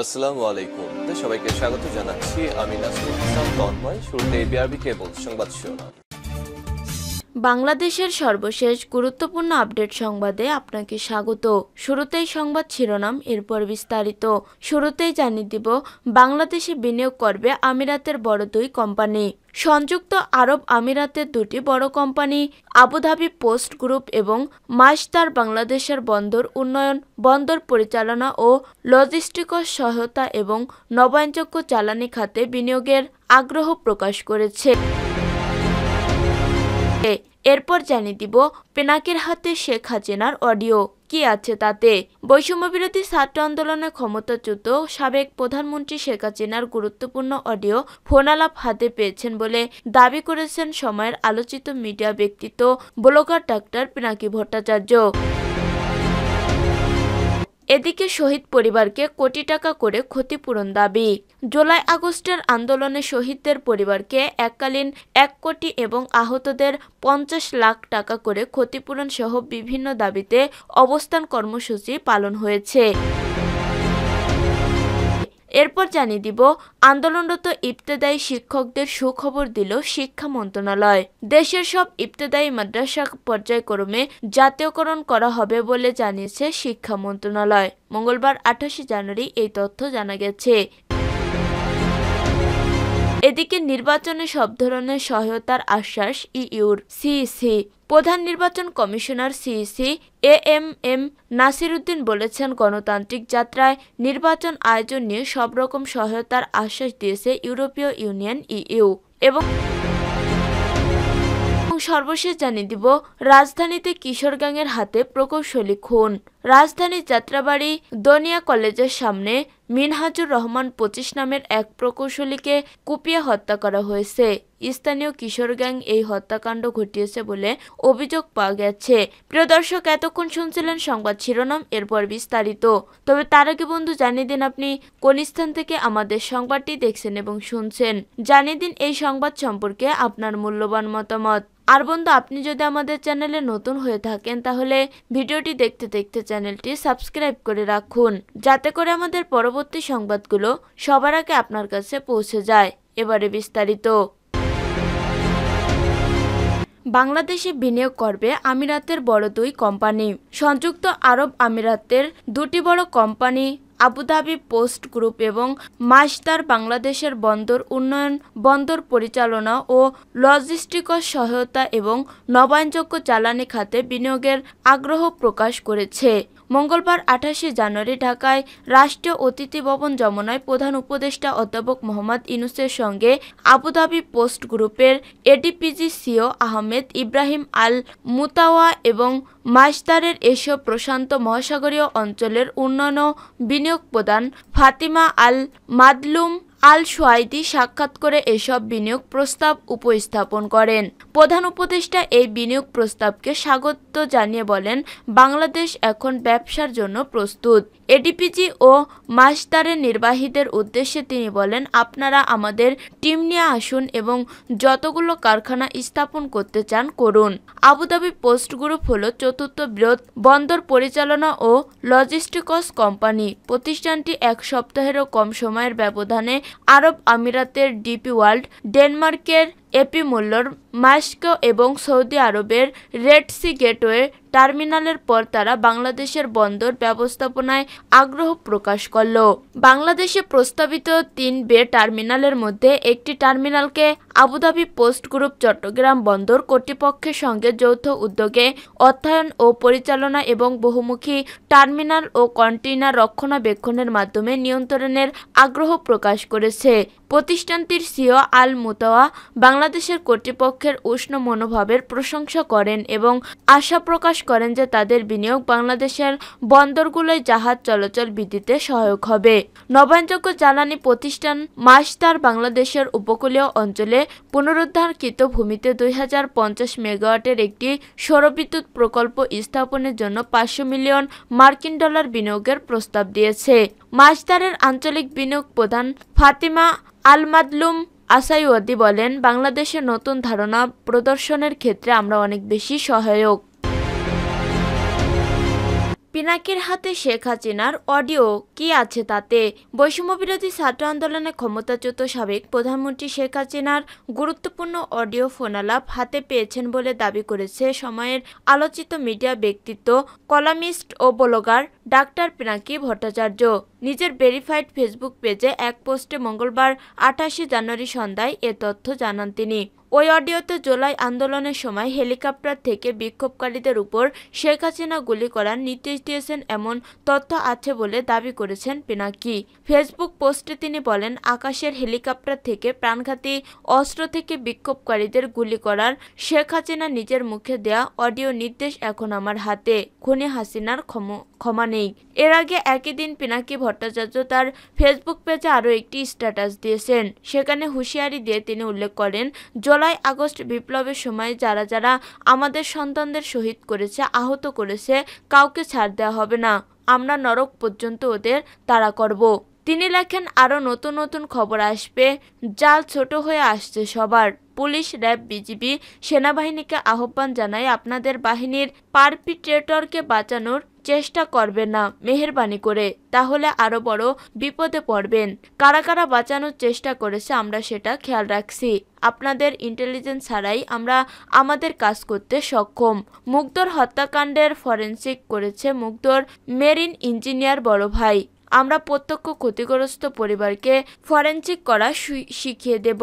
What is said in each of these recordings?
আসসালামু আলাইকুম। সবাইকে স্বাগত জানাচ্ছি। আমি নাসরুল ইসলাম তন্ময়। শুরুতে বিআরবি কেবল সংবাদ শিরোনাম। বাংলাদেশের সর্বশেষ গুরুত্বপূর্ণ আপডেট সংবাদে আপনাকে স্বাগত। শুরুতেই সংবাদ শিরোনাম, এরপর বিস্তারিত। শুরুতেই জানিয়ে দিব, বাংলাদেশে বিনিয়োগ করবে আমিরাতের বড় দুই কোম্পানি। সংযুক্ত আরব আমিরাতের দুটি বড় কোম্পানি আবুধাবি পোস্ট গ্রুপ এবং মাস্টার বাংলাদেশের বন্দর উন্নয়ন, বন্দর পরিচালনা ও লজিস্টিক্স সহায়তা এবং নবায়নযোগ্য জ্বালানি খাতে বিনিয়োগের আগ্রহ প্রকাশ করেছে। এরপর জানিয়ে দিব, পিনাকির হাতে শেখ হাসিনার অডিও, কি আছে তাতে। বৈষম্যবিরোধী ছাত্র আন্দোলনে ক্ষমতাচ্যুত সাবেক প্রধানমন্ত্রী শেখ হাসিনার গুরুত্বপূর্ণ অডিও ফোনালাপ হাতে পেয়েছেন বলে দাবি করেছেন সময়ের আলোচিত মিডিয়া ব্যক্তিত্ব ব্লগার ডাক্তার পিনাকি ভট্টাচার্য। এদিকে শহীদ পরিবারকে কোটি টাকা করে ক্ষতিপূরণ দাবি। জুলাই আগস্টের আন্দোলনে শহীদদের পরিবারকে এককালীন 1 কোটি এবং আহতদের 50 লাখ টাকা করে ক্ষতিপূরণ সহ বিভিন্ন দাবিতে অবস্থান কর্মসূচি পালন হয়েছে। এরপর জানিয়ে দিব, আন্দোলনরত ইবতেদায়ী শিক্ষকদের সুখবর দিল শিক্ষা মন্ত্রণালয়। দেশের সব ইবতেদায়ী মাদ্রাসা পর্যায়ক্রমে জাতীয়করণ করা হবে বলে জানিয়েছে শিক্ষা মন্ত্রণালয়। মঙ্গলবার 28 জানুয়ারি এই তথ্য জানা গেছে। এদিকে নির্বাচনে সব ধরনের সহায়তার আশ্বাস ইইউর। সিইসি প্রধান নির্বাচন commissioner CEC AMM Nasir Uddin বলেছেন, গণতান্ত্রিক যাত্রায় নির্বাচন আয়োজন নিয়ে সব রকম সহায়তার আশ্বাস দিয়েছে ইউরোপীয় ইউনিয়ন ইইউ। এবং সর্বশেষ জানিয়ে দিব, রাজধানীতে কিশোর গ্যাংয়ের হাতে প্রকৌশলী খুন। রাজধানীর যাত্রাবাড়ি দনিয়া কলেজের সামনে মিনহাজুর রহমান 25 নামের এক প্রকৌশলীকে কুপিয়ে হত্যা করা হয়েছে। স্থানীয় কিশোর গ্যাং এই হত্যাকাণ্ড ঘটিয়েছে বলে অভিযোগ পাওয়া গেছে। প্রিয় দর্শক, এতক্ষণ শুনছিলেন সংবাদ শিরোনাম, এরপর বিস্তারিত। তবে তার আগে বন্ধু জানিয়ে দিন আপনি কোন স্থান থেকে আমাদের সংবাদটি দেখছেন এবং শুনছেন। জানিয়ে দিন এই সংবাদ সম্পর্কে আপনার মূল্যবান মতামত। আর বন্ধু, আপনি যদি আমাদের চ্যানেলে নতুন হয়ে থাকেন তাহলে ভিডিওটি দেখতে দেখতে চ্যানেলটি সাবস্ক্রাইব করে রাখুন, যাতে করে আমাদের পরবর্তী সংবাদগুলো সবার আগে আপনার কাছে পৌঁছে যায়। এবারে বিস্তারিত। বাংলাদেশে বিনিয়োগ করবে আমিরাতের বড় দুই কোম্পানি। সংযুক্ত আরব আমিরাতের দুটি বড় কোম্পানি আবুধাবি পোস্ট গ্রুপ এবং মাস্টার বাংলাদেশের বন্দর উন্নয়ন, বন্দর পরিচালনা ও লজিস্টিক্স সহায়তা এবং নবায়নযোগ্য জ্বালানি খাতে বিনিয়োগের আগ্রহ প্রকাশ করেছে। মঙ্গলবার 28 জানুয়ারি ঢাকায় রাষ্ট্রীয় অতিথি ভবন যমুনায় প্রধান উপদেষ্টা অধ্যাপক মোহাম্মদ ইউনূসের সঙ্গে আবুধাবি পোস্ট গ্রুপের এডিপিজি সিও আহমেদ ইব্রাহিম আল মুতাওয়া এবং মাস্টারের এশীয় প্রশান্ত মহাসাগরীয় অঞ্চলের উন্নয়ন বিনিয়োগ প্রধান ফাতিমা আল মাদলুম আল সোয়াইদি সাক্ষাৎ করে এসব বিনিয়োগ প্রস্তাব উপস্থাপন করেন। প্রধান উপদেষ্টা এই বিনিয়োগ প্রস্তাবকে স্বাগত জানিয়ে বলেন, বাংলাদেশ এখন ব্যবসার জন্য প্রস্তুত। এডিপিজি ও মাস্টারের নির্বাহীদের উদ্দেশ্যে তিনি বলেন, আপনারা আমাদের টিম নিয়ে আসুন এবং যতগুলো কারখানা স্থাপন করতে চান করুন। আবুধাবি পোস্ট গ্রুপ হল চতুর্থ বৃহৎ বন্দর পরিচালনা ও লজিস্টিক্স কোম্পানি। প্রতিষ্ঠানটি 1 সপ্তাহেরও কম সময়ের ব্যবধানে আরব আমিরাতের ডিপি ওয়ার্ল্ড, ডেনমার্কের এপি মোল্লর, মাস্কো এবং সৌদি আরবের রেড সি গেটওয়ে টার্মিনালের পর তারা বাংলাদেশের বন্দর ব্যবস্থাপনায় আগ্রহ প্রকাশ করল। বাংলাদেশে প্রস্তাবিত 3 বে টার্মিনালের মধ্যে একটি টার্মিনালকে আবুধাবি পোস্ট গ্রুপ চট্টগ্রাম বন্দর কর্তৃপক্ষের সঙ্গে যৌথ উদ্যোগে অর্থায়ন ও পরিচালনা এবং বহুমুখী টার্মিনাল ও কন্টেইনার রক্ষণাবেক্ষণের মাধ্যমে নিয়ন্ত্রণের আগ্রহ প্রকাশ করেছে। প্রতিষ্ঠানটির সিও আল মুতাওয়া বাংলাদেশের কর্তৃপক্ষের উষ্ণ মনোভাবের প্রশংসা করেন এবং আশা প্রকাশ করেন যে তাদের বিনিয়োগ বাংলাদেশের বন্দরগুলোয় জাহাজ চলাচল বৃদ্ধিতে সহায়ক হবে। নবায়নযোগ্য জ্বালানি প্রতিষ্ঠান মাস্টার বাংলাদেশের উপকূলীয় অঞ্চলে পুনরুদ্ধারকৃত ভূমিতে 2050 মেগাওয়াটের একটি সৌরবিদ্যুৎ প্রকল্প স্থাপনের জন্য 500 মিলিয়ন মার্কিন ডলার বিনিয়োগের প্রস্তাব দিয়েছে। মাস্টারের আঞ্চলিক বিনিয়োগ প্রধান ফাতিমা আল মাদলুম আসাইওয়াদি বলেন, বাংলাদেশের নতুন ধারণা প্রদর্শনের ক্ষেত্রে আমরা অনেক বেশি সহায়ক। পিনাকির হাতে শেখ হাসিনার অডিও কি আছে তাতে? বৈষম্যবিরোধী ছাত্র আন্দোলনে ক্ষমতাচ্যুত সাবেক প্রধানমন্ত্রী শেখ হাসিনার গুরুত্বপূর্ণ অডিও ফোনালাপ হাতে পেয়েছেন বলে দাবি করেছে সময়ের আলোচিত মিডিয়া ব্যক্তিত্ব, কলামিস্ট ও ব্লগার ডাক্তার পিনাকি ভট্টাচার্য। নিজের ভেরিফাইড ফেসবুক পেজে এক পোস্টে মঙ্গলবার 28 জানুয়ারি সন্ধ্যায় এ তথ্য জানান তিনি। ওই অডিওতে জুলাই আন্দোলনের সময় হেলিকপ্টার থেকে বিক্ষোভকারীদের উপর শেখ হাসিনা গুলি করার নির্দেশ দিয়েছেন এমন তথ্য আছে বলে দাবি করেছেন পিনাকি। ফেসবুক পোস্টে তিনি বলেন, আকাশের হেলিকপ্টার থেকে প্রাণঘাতী অস্ত্র থেকে বিক্ষোভকারীদের গুলি করার শেখ হাসিনা নিজের মুখে দেয়া অডিও নির্দেশ এখন আমার হাতে। খুনি হাসিনার ক্ষমা নেই। এর আগে একই দিন পিনাকি ভট্টাচার্য তার ফেসবুক পেজে আরও একটি স্ট্যাটাস দিয়েছেন। সেখানে হুঁশিয়ারি দিয়ে তিনি উল্লেখ করেন, জুলাই আগস্ট বিপ্লবের সময় যারা যারা আমাদের সন্তানদের শহীদ করেছে, আহত করেছে, কাউকে ছাড় দেওয়া হবে না। আমরা নরক পর্যন্ত ওদের তাড়া করব। তিনি লেখেন, আরও নতুন নতুন খবর আসবে। জাল ছোট হয়ে আসছে সবার। পুলিশ, র্যাব, বিজিবি, সেনাবাহিনীকে আহ্বান জানাই, আপনাদের বাহিনীর পারপিট্রেটরকে বাঁচানোর চেষ্টা করবেন না মেহেরবানি করে, তাহলে আরো বড় বিপদে পড়বেন। কারা কারা বাঁচানোর চেষ্টা করেছে আমরা সেটা খেয়াল রাখছি। আপনাদের ইন্টেলিজেন্স ছাড়াই আমরা আমাদের কাজ করতে সক্ষম। মুগ্ধর হত্যাকাণ্ডের ফরেনসিক করেছে মুগ্ধর মেরিন ইঞ্জিনিয়ার বড় ভাই। আমরা প্রত্যক্ষ ক্ষতিগ্রস্ত পরিবারকে ফরেনসিক করা শিখিয়ে দেব।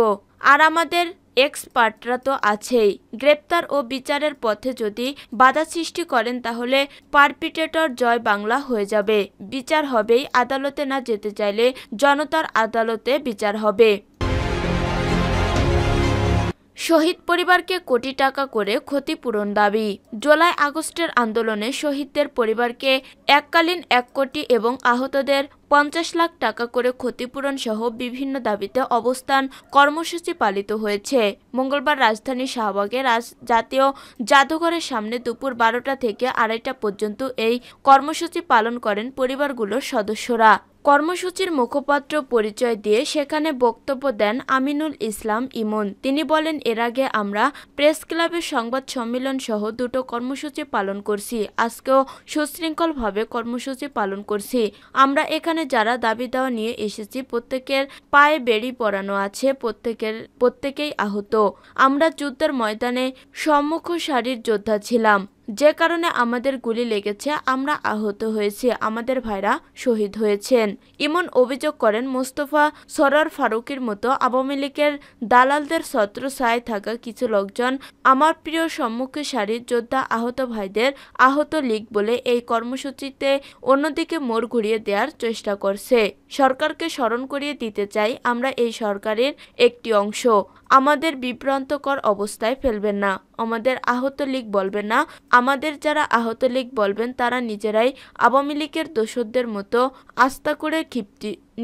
আর আমাদের এক্সপার্টরা তো আছেই। গ্রেপ্তার ও বিচারের পথে যদি বাধা সৃষ্টি করেন তাহলে পারপিটেটর জয় বাংলা হয়ে যাবে। বিচার হবেই। আদালতে না যেতে চাইলে জনতার আদালতে বিচার হবে। শহীদ পরিবারকে কোটি টাকা করে ক্ষতিপূরণ দাবি। জুলাই আগস্টের আন্দোলনে শহীদদের পরিবারকে এককালীন 1 কোটি এবং আহতদের 50 লাখ টাকা করে ক্ষতিপূরণ সহ বিভিন্ন দাবিতে অবস্থান কর্মসূচি পালিত হয়েছে। মঙ্গলবার রাজধানীর শাহবাগে জাতীয় জাদুঘরের সামনে দুপুর 12টা থেকে 2:30 পর্যন্ত এই কর্মসূচি পালন করেন পরিবারগুলোর সদস্যরা। কর্মসূচির মুখপাত্র পরিচয় দিয়ে সেখানে বক্তব্য দেন আমিনুল ইসলাম ইমন। তিনি বলেন, এর আগে আমরা প্রেস ক্লাবের সংবাদ সম্মেলন সহ 2টো কর্মসূচি পালন করছি। আজকেও সুশৃঙ্খলভাবে কর্মসূচি পালন করছি। আমরা এখানে যারা দাবি দেওয়া নিয়ে এসেছি প্রত্যেকের পায়ে বেড়ি পরানো আছে, প্রত্যেকেই আহত। আমরা যুদ্ধের ময়দানে সম্মুখ সারির যোদ্ধা ছিলাম, যে কারণে আমাদের গুলি লেগেছে, আমরা আহত হয়েছি, আমাদের ভাইরা শহীদ হয়েছেন। ইমন অভিযোগ করেন, মোস্তফা সরোয়ার ফারুকীর মতো আওয়ামী লীগের দালালদের ছত্রছায়ায় থাকা কিছু লোকজন আমার প্রিয় সম্মুখে সারির যোদ্ধা আহত ভাইদের আহত লীগ বলে এই কর্মসূচিতে অন্যদিকে মোড় ঘুরিয়ে দেওয়ার চেষ্টা করছে। সরকারকে স্মরণ করিয়ে দিতে চাই, আমরা এই সরকারের একটি অংশ। আমাদের বিভ্রান্তকর অবস্থায় ফেলবেন না। আমাদের আহত লীগ বলবেন না। আমাদের যারা আহত লীগ বলবেন তারা নিজেরাই আওয়ামী লীগের দোসরদের মতো আস্থা করে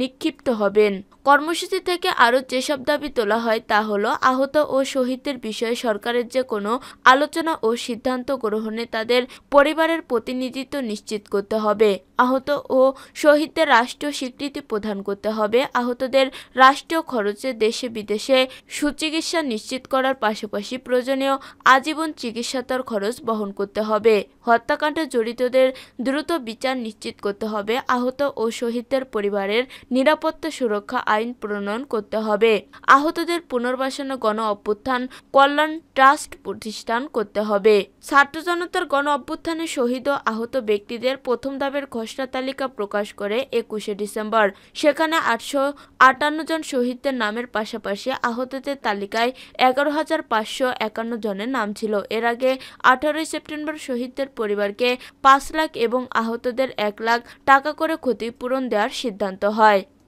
নিক্ষিপ্ত হবেন। কর্মসূচি থেকে আরও যেসব দাবি তোলা হয় তা হলো, আহত ও শহীদদের বিষয়ে সরকারের যে কোনো আলোচনা ও সিদ্ধান্ত গ্রহণে তাদের পরিবারের প্রতিনিধিত্ব নিশ্চিত করতে হবে। আহত ও শহীদদের রাষ্ট্রীয় স্বীকৃতি প্রদান করতে হবে। আহতদের রাষ্ট্রীয় খরচে দেশে বিদেশে সুচিকিৎসা নিশ্চিত করার পাশাপাশি প্রয়োজনীয় আজীবন চিকিৎসার খরচ বহন করতে হবে। হত্যাকাণ্ডে জড়িতদের দ্রুত বিচার নিশ্চিত করতে হবে। আহত ও শহীদদের পরিবারের নিরাপত্তা সুরক্ষা আইন প্রণয়ন করতে হবে। আহতদের পুনর্বাসন গণ অভ্যুত্থান কল্যাণ ট্রাস্ট প্রতিষ্ঠান করতে হবে। ছাত্র জনতার গণ অভ্যুত্থানে শহীদ ও আহত ব্যক্তিদের প্রথম ধাপের খসড়া তালিকা প্রকাশ করে 21 ডিসেম্বর। সেখানে 858 জন শহীদদের নামের পাশাপাশি আহতদের তালিকায় 11,551 জনের নাম ছিল। এর আগে 18 সেপ্টেম্বর শহীদদের পরিবারকে 5 লাখ এবং আহতদের 1 লাখ টাকা করে ক্ষতিপূরণ দেওয়ার সিদ্ধান্ত হয়।